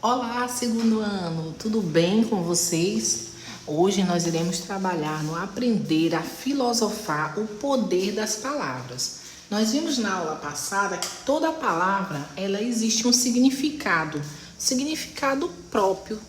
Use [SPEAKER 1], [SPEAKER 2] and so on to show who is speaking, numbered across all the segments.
[SPEAKER 1] Olá, segundo ano, tudo bem com vocês? Hoje nós iremos trabalhar no aprender a filosofar o poder das palavras. Nós vimos na aula passada que toda palavra, ela existe um significado próprio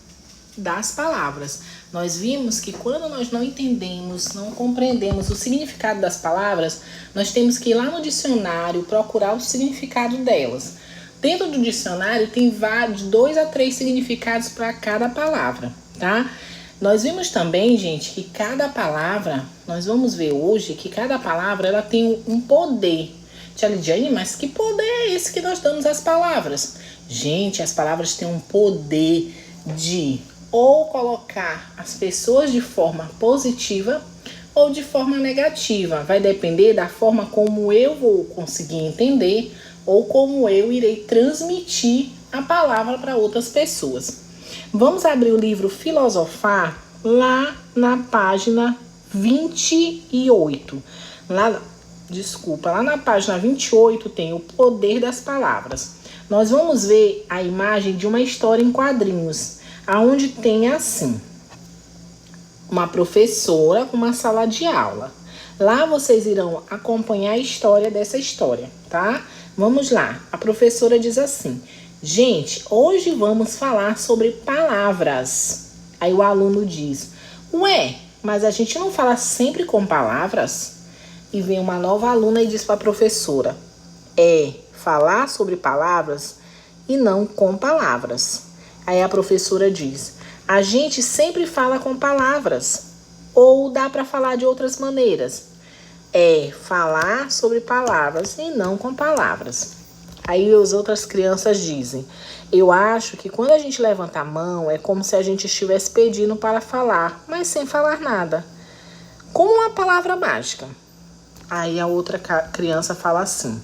[SPEAKER 1] das palavras. Nós vimos que quando nós não entendemos, não compreendemos o significado das palavras, nós temos que ir lá no dicionário procurar o significado delas. Dentro do dicionário tem de 2 a 3 significados para cada palavra, tá? Nós vimos também, gente, que cada palavra, nós vamos ver hoje que cada palavra ela tem um poder. Tia Lidiane, mas que poder é esse que nós damos às palavras? Gente, as palavras têm um poder de ou colocar as pessoas de forma positiva ou de forma negativa. Vai depender da forma como eu vou conseguir entender ou como eu irei transmitir a palavra para outras pessoas. Vamos abrir o livro Filosofar lá na página 28. Lá na página 28 tem o poder das palavras. Nós vamos ver a imagem de uma história em quadrinhos, aonde tem assim, uma professora com uma sala de aula. Lá vocês irão acompanhar a história dessa história, tá? Vamos lá, a professora diz assim: gente, hoje vamos falar sobre palavras. Aí o aluno diz: ué, mas a gente não fala sempre com palavras? E vem uma nova aluna e diz para a professora: falar sobre palavras e não com palavras. Aí a professora diz: a gente sempre fala com palavras, ou dá para falar de outras maneiras? Falar sobre palavras e não com palavras. Aí as outras crianças dizem: eu acho que quando a gente levanta a mão é como se a gente estivesse pedindo para falar, mas sem falar nada, como uma palavra mágica. Aí a outra criança fala assim: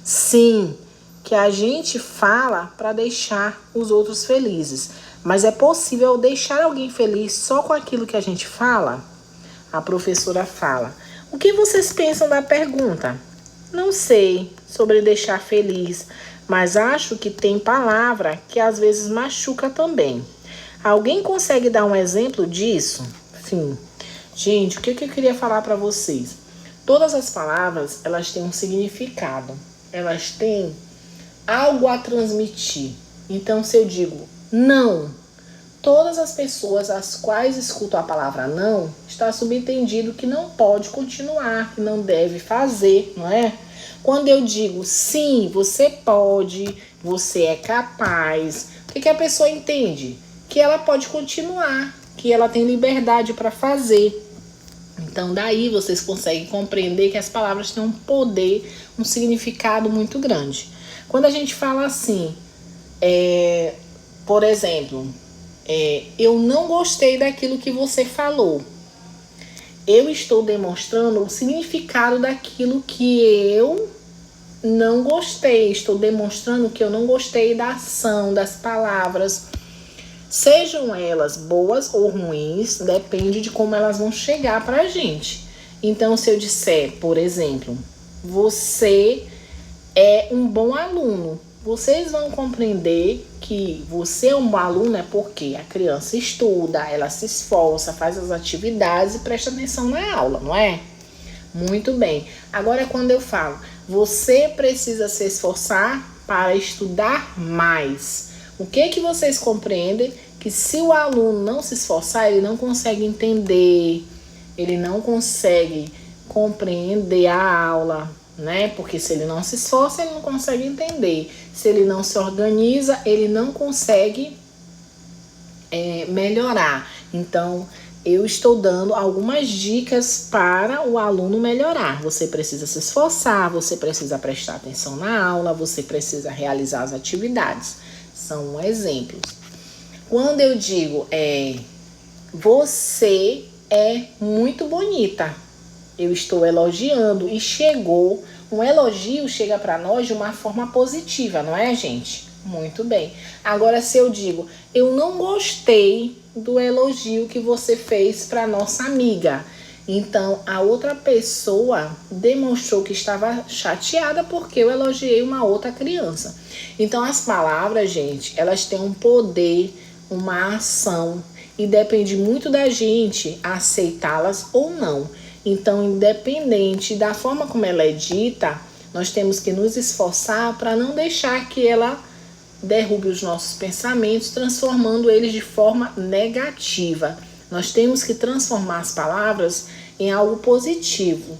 [SPEAKER 1] sim, que a gente fala para deixar os outros felizes, mas é possível deixar alguém feliz só com aquilo que a gente fala? A professora fala: o que vocês pensam da pergunta? Não sei sobre deixar feliz, mas acho que tem palavra que às vezes machuca também. Alguém consegue dar um exemplo disso? Fim. Gente, o que eu queria falar para vocês? Todas as palavras, elas têm um significado. Elas têm algo a transmitir. Então, se eu digo não, todas as pessoas às quais escutam a palavra não, está subentendido que não pode continuar, que não deve fazer, não é? Quando eu digo sim, você pode, você é capaz, o que a pessoa entende? Que ela pode continuar, que ela tem liberdade para fazer. Então, daí vocês conseguem compreender que as palavras têm um poder, um significado muito grande. Quando a gente fala assim, por exemplo, eu não gostei daquilo que você falou. Eu estou demonstrando o significado daquilo que eu não gostei. Estou demonstrando que eu não gostei da ação, das palavras. Sejam elas boas ou ruins, depende de como elas vão chegar pra gente. Então, se eu disser, por exemplo, você é um bom aluno, vocês vão compreender que você é um bom aluno é porque a criança estuda, ela se esforça, faz as atividades e presta atenção na aula, não é? Muito bem. Agora, quando eu falo, você precisa se esforçar para estudar mais. O que vocês compreendem? Que se o aluno não se esforçar, ele não consegue entender, ele não consegue compreender a aula, né? Porque se ele não se esforça, ele não consegue entender. Se ele não se organiza, ele não consegue melhorar. Então, eu estou dando algumas dicas para o aluno melhorar. Você precisa se esforçar, você precisa prestar atenção na aula, você precisa realizar as atividades. São exemplos. Quando eu digo você é muito bonita, eu estou elogiando e um elogio chega para nós de uma forma positiva, não é, gente? Muito bem. Agora, se eu digo, eu não gostei do elogio que você fez para nossa amiga, Então, a outra pessoa demonstrou que estava chateada porque eu elogiei uma outra criança. Então, as palavras, gente, elas têm um poder, uma ação, e depende muito da gente aceitá-las ou não. Então, independente da forma como ela é dita, nós temos que nos esforçar para não deixar que ela derrube os nossos pensamentos, transformando eles de forma negativa. Nós temos que transformar as palavras em algo positivo.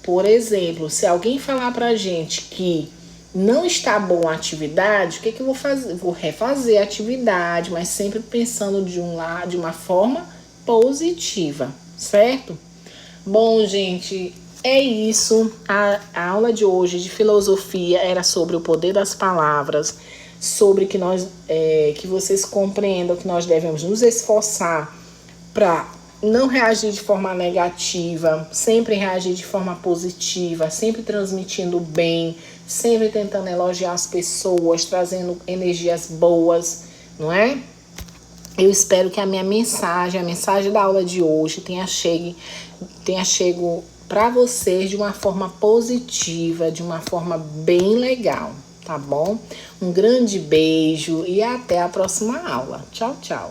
[SPEAKER 1] Por exemplo, se alguém falar pra gente que não está boa a atividade, o que eu vou fazer? Vou refazer a atividade, mas sempre pensando de uma forma positiva, certo? Bom, gente, é isso. A aula de hoje de filosofia era sobre o poder das palavras, sobre que vocês compreendam que nós devemos nos esforçar para não reagir de forma negativa, sempre reagir de forma positiva, sempre transmitindo bem, sempre tentando elogiar as pessoas, trazendo energias boas, não é? Eu espero que a minha mensagem, a mensagem da aula de hoje tenha chego para vocês de uma forma positiva, de uma forma bem legal, tá bom? Um grande beijo e até a próxima aula. Tchau, tchau.